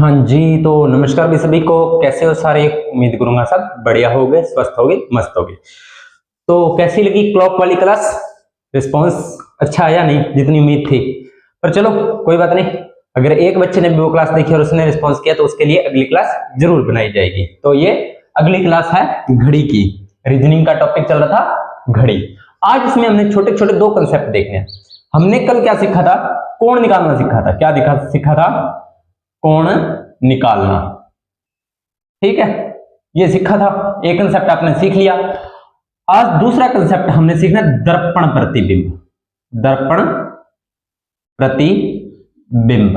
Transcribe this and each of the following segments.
हाँ जी, तो नमस्कार भी सभी को। कैसे हो सारे? उम्मीद करूंगा सब बढ़िया होगे, स्वस्थ होगे, मस्त होगे। तो कैसी लगी क्लॉक वाली क्लास? रिस्पांस अच्छा आया? नहीं जितनी उम्मीद थी, पर चलो कोई बात नहीं। अगर एक बच्चे ने भी वो क्लास देखी और उसने रिस्पांस किया तो उसके लिए अगली क्लास जरूर बनाई जाएगी। तो ये अगली क्लास है घड़ी की। रीजनिंग का टॉपिक चल रहा था घड़ी। आज इसमें हमने छोटे छोटे दो कंसेप्ट देखने हैं। हमने कल क्या सीखा था? कोण निकालना सीखा था। क्या सीखा था? कोण निकालना। ठीक है, ये सीखा था। एक कंसेप्ट आपने सीख लिया। आज दूसरा कंसेप्ट हमने सीखना है दर्पण प्रतिबिंब। दर्पण प्रतिबिंब।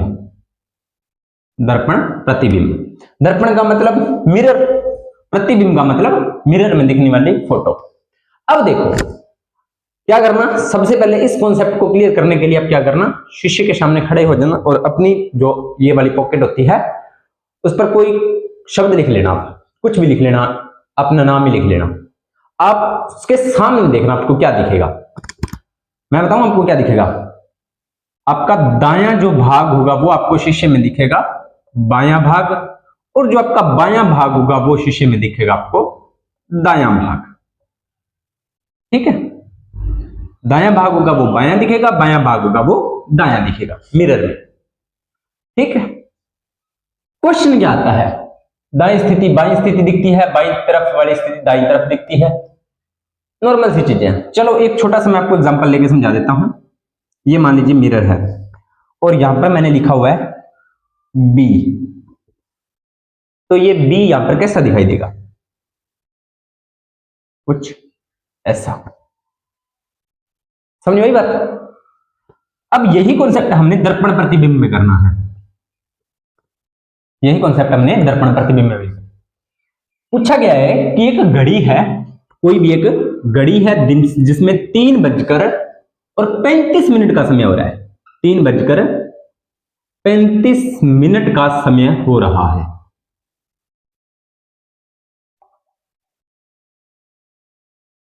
दर्पण प्रतिबिंब। दर्पण का मतलब मिरर, प्रतिबिंब का मतलब मिरर में दिखने वाली फोटो। अब देखो क्या करना, सबसे पहले इस कॉन्सेप्ट को क्लियर करने के लिए आप क्या करना, शीशे के सामने खड़े हो जाना और अपनी जो ये वाली पॉकेट होती है उस पर कोई शब्द लिख लेना। आप कुछ भी लिख लेना, अपना नाम ही लिख लेना। आप उसके सामने देखना आपको क्या दिखेगा। मैं बताऊं आपको क्या दिखेगा? आपका दायां जो भाग होगा वो आपको शीशे में दिखेगा, बायां भाग, और जो आपका बायां भाग होगा वो शीशे में दिखेगा आपको दायां भाग। ठीक है, दायां भाग होगा वो बायां दिखेगा, बायां भाग होगा वो दायां दिखेगा मिरर में। ठीक है, क्वेश्चन क्या आता है? दाई स्थिति बाई स्थिति दिखती है, बाई तरफ वाली स्थिति दाई तरफ दिखती है। नॉर्मल सी चीजें। चलो एक छोटा सा मैं आपको एग्जांपल लेके समझा देता हूं। ये मान लीजिए मिरर है और यहां पर मैंने लिखा हुआ है बी। तो ये बी यहां पर कैसा दिखाई देगा? कुछ ऐसा। समझ वही बात। अब यही कॉन्सेप्ट हमने दर्पण प्रतिबिंब में करना है। यही कॉन्सेप्ट हमने दर्पण प्रतिबिंब में पूछा गया है कि एक घड़ी है, कोई भी एक घड़ी है दिन जिसमें 3:35 का समय हो रहा है। 3:35 का समय हो रहा है।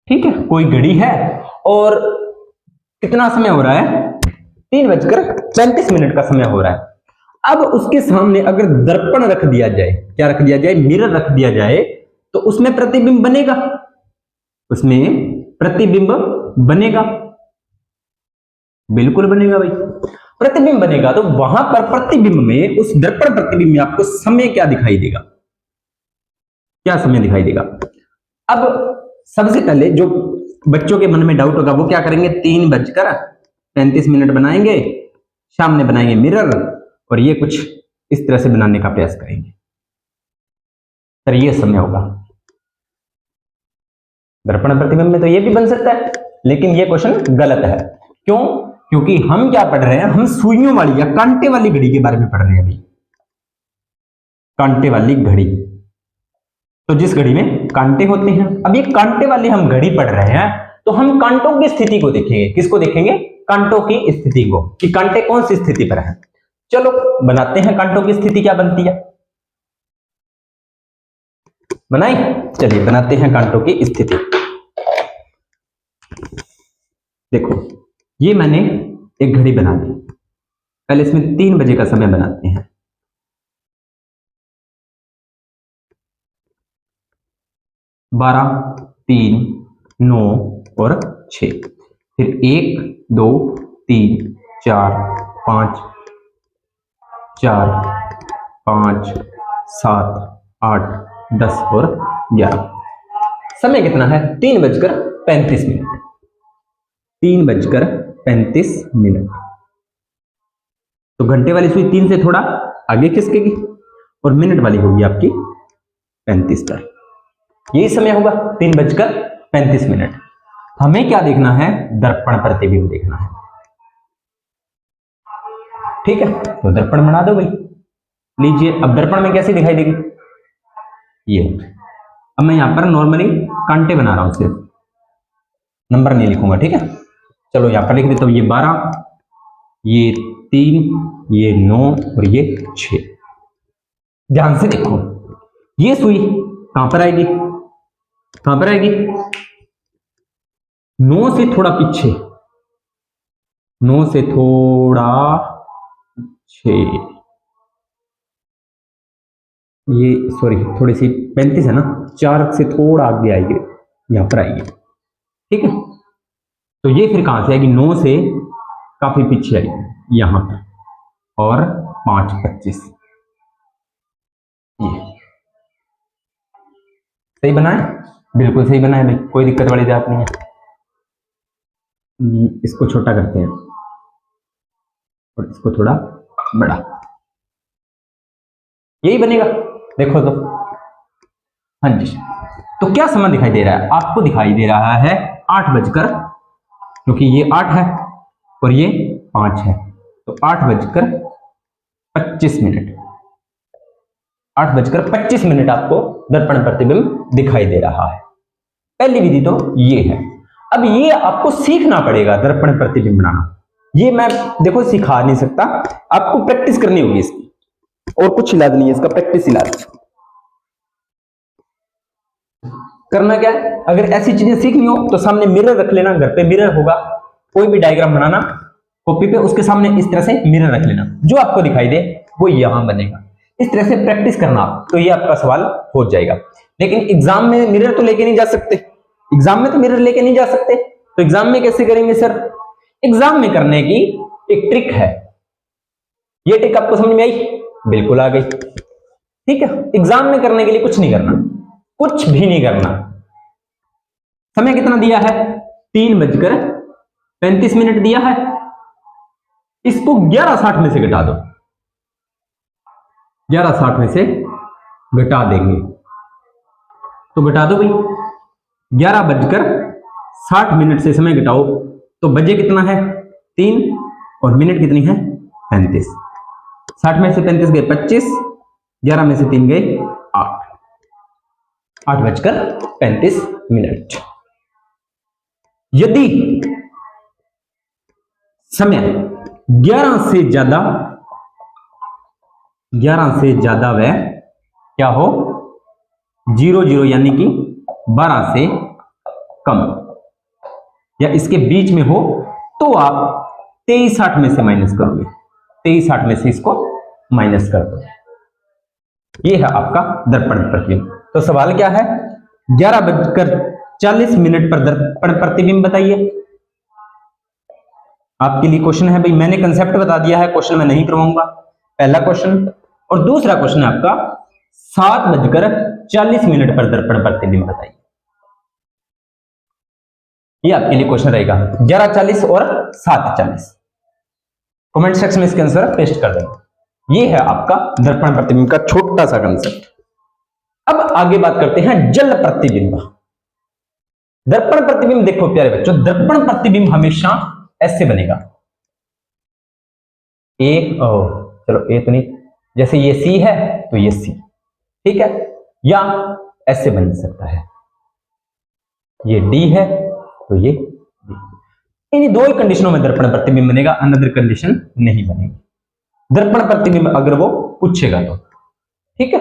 ठीक है, कोई घड़ी है और कितना समय हो रहा है? 3:35 का समय हो रहा है। अब उसके सामने अगर दर्पण रख दिया जाए, क्या रख दिया जाए? मिरर रख दिया जाए, तो उसमें प्रतिबिंब बनेगा। उसमें प्रतिबिंब बनेगा, बिल्कुल बनेगा भाई। प्रतिबिंब बनेगा तो वहां पर प्रतिबिंब में, उस दर्पण प्रतिबिंब में आपको समय क्या दिखाई देगा? क्या समय दिखाई देगा? अब सबसे पहले जो बच्चों के मन में डाउट होगा वो क्या करेंगे? 3:35 बनाएंगे, सामने बनाएंगे मिरर और ये कुछ इस तरह से बनाने का प्रयास करेंगे। सर ये समय होगा। दर्पण प्रतिबिंब में तो ये भी बन सकता है, लेकिन ये क्वेश्चन गलत है। क्यों? क्योंकि हम क्या पढ़ रहे हैं? हम सुइयों वाली या कांटे वाली घड़ी के बारे में पढ़ रहे हैं अभी। कांटे वाली घड़ी, तो जिस घड़ी में कांटे होते हैं। अब ये कांटे वाली हम घड़ी पढ़ रहे हैं तो हम कांटों की स्थिति को देखेंगे। किसको देखेंगे? कांटों की स्थिति को, कि कांटे कौन सी स्थिति पर है। चलो बनाते हैं कांटों की स्थिति क्या बनती है। बनाए, चलिए बनाते हैं कांटों की स्थिति। देखो ये मैंने एक घड़ी बना दी। पहले इसमें 3 बजे का समय बनाते हैं। 12, 3, 9 और 6। फिर 1, 2, 3, 4, 5, 7, 8, 10 और 11। समय कितना है? 3:35। 3:35। तो घंटे वाली सुई 3 से थोड़ा आगे खिसकेगी और मिनट वाली होगी आपकी 35 पर। यही समय होगा 3:35। हमें क्या देखना है? दर्पण प्रतिबिंब देखना है। ठीक है, तो दर्पण बना दो भाई। लीजिए, अब दर्पण में कैसी दिखाई देगी? ये। अब मैं यहां पर नॉर्मली कांटे बना रहा हूं, सिर्फ नंबर नहीं लिखूंगा। ठीक है, चलो यहां पर लिख देता हूं। ये 12, ये 3, ये 9 और ये 6। ध्यान से देखो, ये सुई कहां पर आएगी? कहां पर आएगी? 9 से थोड़ा पीछे, 9 से थोड़ा 6। ये सॉरी थोड़ी सी 35 है ना, 4 से थोड़ा आगे आएगी, यहां पर आएगी, ठीक है। तो ये फिर कहां से आएगी, 9 से काफी पीछे आएगी यहां पर, और 5:25, ये सही बना है, बिल्कुल सही बना है भाई, कोई दिक्कत वाली बात नहीं है। इसको छोटा करते हैं और इसको थोड़ा बड़ा, यही बनेगा, देखो तो। हाँ जी, तो क्या समय दिखाई दे रहा है आपको, दिखाई दे रहा है 8 बजकर, क्योंकि ये 8 है और ये 5 है, तो 8:25, 8:25 आपको दर्पण प्रतिबिंब दिखाई दे रहा है। पहली विधि तो ये है। अब ये आपको सीखना पड़ेगा दर्पण प्रतिबिंब बनाना, ये मैं देखो सिखा नहीं सकता, आपको प्रैक्टिस करनी होगी इसकी, और कुछ इलाज नहीं है इसका, प्रैक्टिस इलाज। करना क्या है, अगर ऐसी चीजें सीखनी हो तो सामने मिरर रख लेना, घर पे मिरर होगा, कोई भी डायग्राम बनाना कॉपी पे, उसके सामने इस तरह से मिरर रख लेना, जो आपको दिखाई दे वो यहां बनेगा, इस तरह से प्रैक्टिस करना आप, तो ये आपका सवाल हो जाएगा। लेकिन एग्जाम में मिरर तो लेके नहीं जा सकते, एग्जाम में तो मिरर लेके नहीं जा सकते, तो एग्जाम में कैसे करेंगे सर, एग्जाम में करने की एक ट्रिक है, ये ट्रिक आपको समझ में आई, बिल्कुल आ गई, ठीक है। एग्जाम में करने के लिए कुछ नहीं करना, कुछ भी नहीं करना। समय कितना दिया है, 3:35 दिया है, इसको 11:60 में से घटा दो, 11:60 में से घटा देंगे, तो घटा दो भाई, 11:60 से समय घटाओ, तो बजे कितना है 3, और मिनट कितनी है 35, 60 में से 35 गए 25, 11 में से 3 गए 8, 8:35। यदि समय 11 से ज्यादा वह क्या हो, 00 यानी कि 12 से कम या इसके बीच में हो, तो आप 23:60 में से माइनस करोगे, 23:60 में से इसको माइनस कर दो, ये है आपका दर्पण प्रतिबिंब। तो सवाल क्या है, 11:40 पर दर्पण प्रतिबिंब बताइए। आपके लिए क्वेश्चन है भाई, मैंने कंसेप्ट बता दिया है, क्वेश्चन मैं नहीं करवाऊंगा, पहला क्वेश्चन। और दूसरा क्वेश्चन है आपका 7:40 पर दर्पण प्रतिबिंब बताइए, ये आपके लिए क्वेश्चन रहेगा, 11:40 और 7:40। कमेंट सेक्शन में इसके आंसर पेस्ट कर देना। ये है आपका दर्पण प्रतिबिंब का छोटा सा कंसेप्ट। अब आगे बात करते हैं जल प्रतिबिंब। दर्पण प्रतिबिंब देखो प्यारे बच्चों, दर्पण प्रतिबिंब हमेशा ऐसे बनेगा, चलो ए तो नहीं, जैसे ये सी है तो ये सी, ठीक है, या ऐसे बन सकता है, ये डी है तो ये डी। इन दो ही कंडीशनों में दर्पण प्रतिबिंब बनेगा, अनदर कंडीशन नहीं बनेगी, दर्पण प्रतिबिंब अगर वो पूछेगा तो, ठीक है।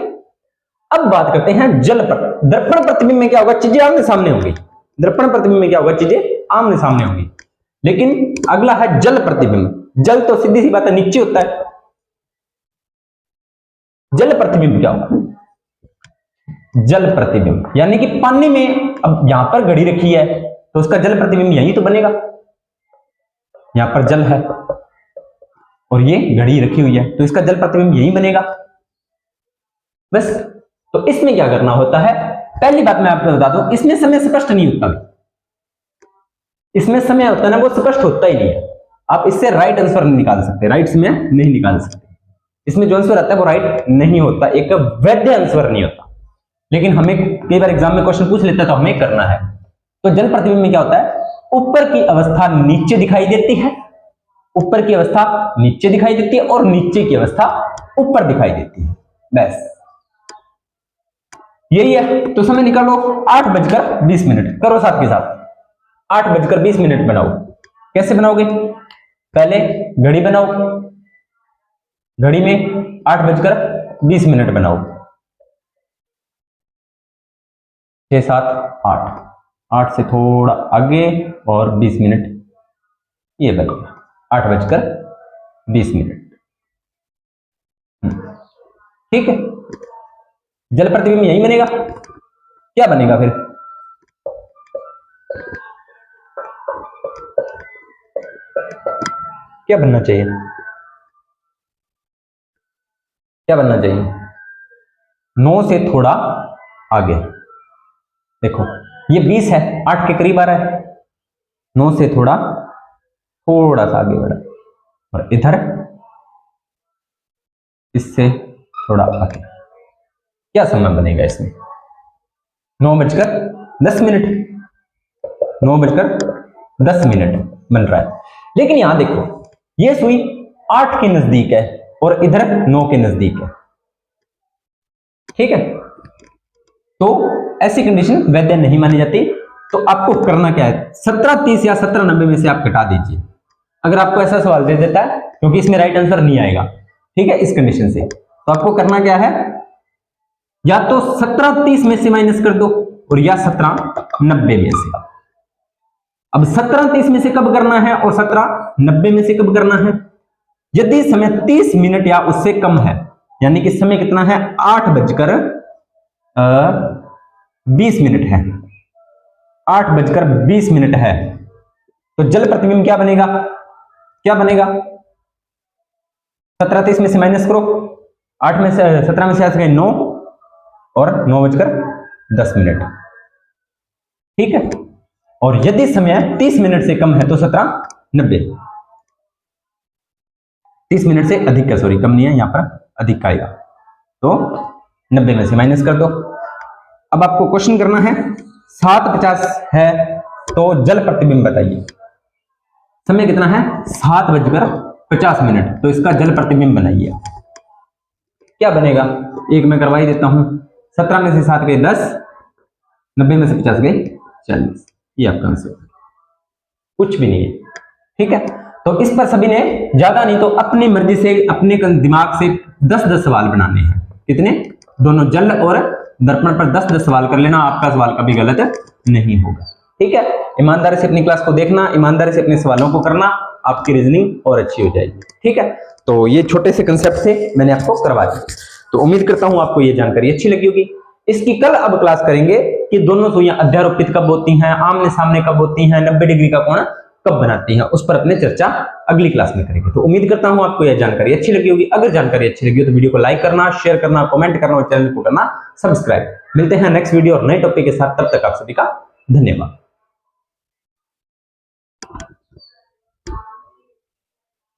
अब बात करते हैं जल पर। दर्पण प्रतिबिंब में क्या होगा, चीजें आमने सामने होंगी, दर्पण प्रतिबिंब में क्या होगा, चीजें आमने सामने होंगी। लेकिन अगला है जल प्रतिबिंब। जल तो सीधी सी बात है नीचे होता है, जल प्रतिबिंब क्या होगा, जल प्रतिबिंब यानी कि पानी में, अब यहां पर घड़ी रखी है तो उसका जल प्रतिबिंब यही तो बनेगा, यहां पर जल है और ये घड़ी रखी हुई है तो इसका जल प्रतिबिंब यही बनेगा बस। तो इसमें क्या करना होता है, पहली बात मैं आपको बता दूं, इसमें समय स्पष्ट नहीं होता, इसमें समय होता है ना वो स्पष्ट होता ही नहीं है, आप इससे राइट आंसर नहीं निकाल सकते, राइट में नहीं निकाल सकते, इसमें जो आंसर आता है वो राइट नहीं होता, एक वैध आंसर नहीं होता। लेकिन हमें कई बार एग्जाम में क्वेश्चन पूछ लेता है तो हमें करना है। तो जल प्रतिबिंब में क्या होता है, ऊपर की अवस्था नीचे दिखाई देती है, ऊपर की अवस्था नीचे दिखाई देती है और नीचे की अवस्था ऊपर दिखाई देती है, बस यही है। तो समय निकालो 8:20 करो साथ के साथ, 8:20 बनाओ। कैसे बनाओगे, पहले घड़ी बनाओ, घड़ी में 8:20 बनाओ, 6, 7, 8, 8 से थोड़ा आगे और 20 मिनट, ये बनेगा 8:20। ठीक है, जल प्रतिबिंब यही बनेगा। क्या बनेगा फिर? क्या बनना चाहिए? क्या बनना चाहिए? 9 से थोड़ा आगे। देखो ये 20 है, 8 के करीब आ रहा है, 9 से थोड़ा सा आगे बढ़ा, और इधर इससे थोड़ा आगे। क्या समय बनेगा इसमें? 9:10 9:10 बन रहा है। लेकिन यहां देखो ये सुई 8 के नजदीक है और इधर 9 के नजदीक है, ठीक है। तो ऐसी कंडीशन वैध नहीं मानी जाती। तो आपको करना क्या है, 17:30 या 17:90 में से आप घटा दीजिए। अगर आपको ऐसा सवाल दे देता है, क्योंकि इसमें राइट आंसर नहीं आएगा, ठीक है, इस कंडीशन से, तो आपको करना क्या है, या तो 17:30 में से माइनस कर दो और या 17:90 में से। अब 17:30 में से कब करना है और 17:90 में से कब करना है? यदि समय 30 मिनट या उससे कम है, यानी कि समय कितना है, 8:20 है, 8:20 है, तो जल प्रतिबिंब क्या बनेगा? 17:30 में से माइनस करो, 8 में से 17 में से आ गए 9 और 9:10, ठीक है। और यदि समय 30 मिनट से कम है तो 17:90, 30 मिनट से अधिक का, सॉरी कम नहीं है, यहां पर अधिक का आएगा, तो 90 में से माइनस कर दो। अब आपको क्वेश्चन करना है, 7:50 है तो जल प्रतिबिंब बताइए। समय कितना है? 7:50, तो इसका जल प्रतिबिंब बनाइए। क्या बनेगा? एक मैं करवा ही देता हूं, 17 में से 7 गए 10, 90 में से 50 गए 40। ये आपका आंसर, कुछ भी नहीं है, ठीक है। तो इस पर सभी ने ज्यादा नहीं तो अपनी मर्जी से, अपने दिमाग से 10-10 सवाल बनाने हैं। कितने? दोनों जल और दर्पण पर 10-10 सवाल कर लेना, आपका सवाल कभी गलत नहीं होगा, ठीक है। ईमानदारी से अपनी क्लास को देखना, ईमानदारी से अपने सवालों को करना, आपकी रीजनिंग और अच्छी हो जाएगी, ठीक है। तो ये छोटे से कंसेप्ट से मैंने आपको करवा दिया, तो उम्मीद करता हूं आपको ये जानकारी अच्छी लगी होगी। इसकी कल अब क्लास करेंगे कि दोनों सुइयां अध्यारोपित कब होती हैं, आमने सामने कब होती हैं, 90 डिग्री का कोण कब बनाती हैं, उस पर अपने चर्चा अगली क्लास में करेंगे। तो उम्मीद करता हूं आपको यह जानकारी अच्छी लगी होगी। अगर जानकारी अच्छी लगी हो तो वीडियो को लाइक करना, शेयर करना, कमेंट करना और चैनल को करना सब्सक्राइब। मिलते हैं नेक्स्ट वीडियो और नए टॉपिक के साथ, तब तक आप सभी का धन्यवाद।